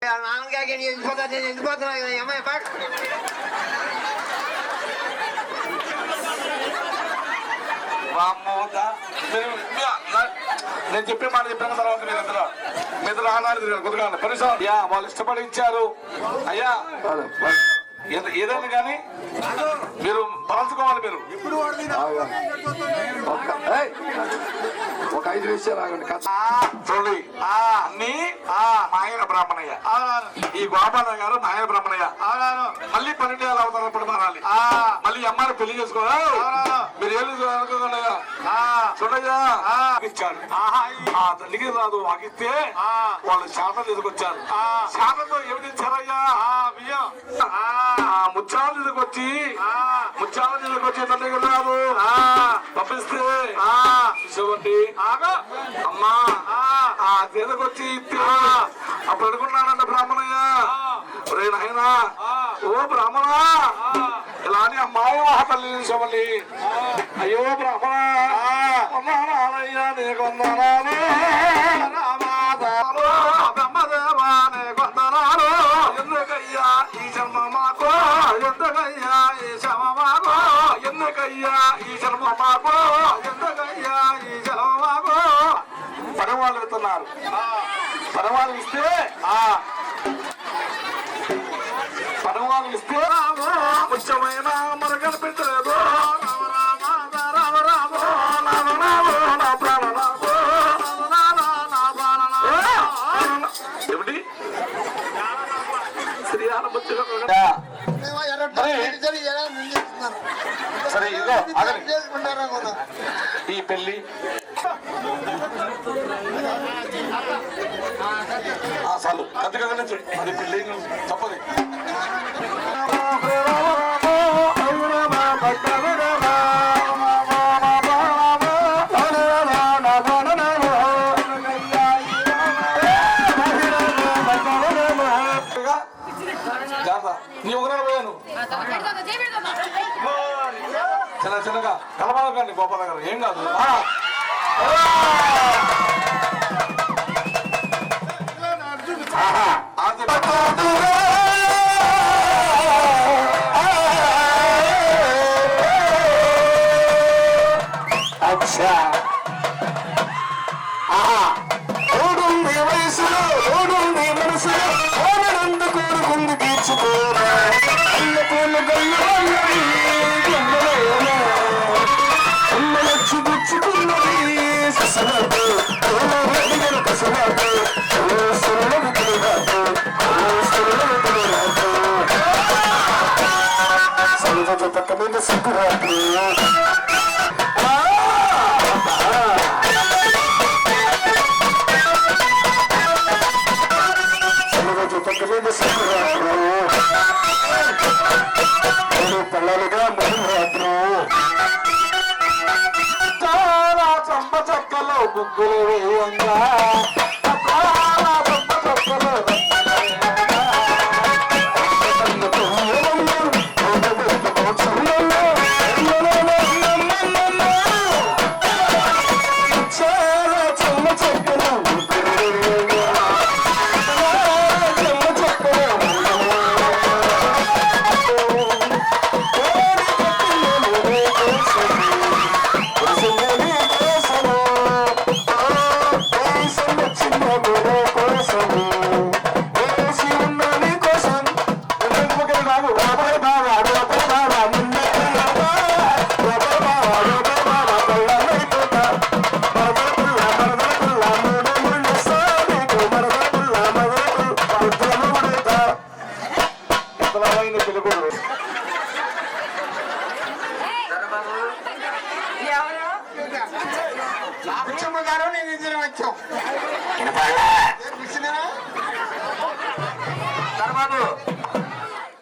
నాన్నగారికి నేను వెళ్ళిపోతున్నా కదా అమ్మాయి పాట నేను చెప్పే మాట చెప్పిన తర్వాత మీరు ఆనాడు తిరగాలి కొద్దిగా పరిశ్రమ అయ్యా వాళ్ళు ఇష్టపడి ఇచ్చారు అయ్యా ఏదైనా కానీ మీరు పంచుకోవాలి. మీరు ఒక 5 నిమిషాలు ఆగండి. చూడండి అన్ని నాయన బ్రాహ్మణయ్య, ఈ గోపాల గారు నాయన బ్రాహ్మణయ్య. మళ్ళీ 12 ఏళ్ళు అవుతారు మారాలి. మళ్ళీ అమ్మాయిని పెళ్లి చేసుకోవాలి. మీరు ఏళ్ళు అనుకోకుండా చూడయ్యా ఇచ్చాడు. తల్లికి రాదు వాకిస్తే వాళ్ళు శాతం తీసుకొచ్చారు. శాతంతో ఏమిటి ఇచ్చారయ్యా? ముత్యాలు తీసుకొచ్చి తల్లికి రాదు పంపిస్తే చూడండి అమ్మా తీసుకొచ్చి అప్పుడు అనుకున్నానంట బ్రాహ్మణయ్య, రే నాయనా ఓ బ్రాహ్మణ ఇలా అని అమ్మాయి తల్లి చూడండి. అయ్యో బ్రాహ్మణ అయ్యా నీకు ఎందుకయ్యా ఈ జన్మ మాకో, ఎందుకయ్యా ఈ శమ మాకో, ఎందుకయ్యా ఈ జన్మ మాకో, ఎందుకయ్యా ఈ జన్మ మాకో. పడవాళ్ళు వెళ్తున్నారు. పడవాళ్ళు ఇస్తే ముఖ్యమైన మన కనిపించలేదు. ఏమిటి సరే ఇదిగో ఈ పెళ్లి చాలు కత్తిగా నుంచి అది పెళ్లి తప్పది. నీ ఒకనాడు పోయాను చిన్నగా కలపడకండి గోపాల గారు, ఏం కాదు. అచ్చా ఓడుంది వయసులో ఓడుంది మనసులో ఓడనందు కోరుకుంది తీర్చుకోరా అన్నపూర్ణ గొల్లొచ్చి గుచ్చుకున్నది ససనాతో కసనాతో సంగత పక్క మీద సిగ్గురాత్రి పిల్లలుగా మహిళరాత్రు చాలా చంప చెక్కలో ముగ్గులు వేయంగా చాలా చంప చెక్కలో గారు నేను ఇద్దరు వచ్చాం తర్వాత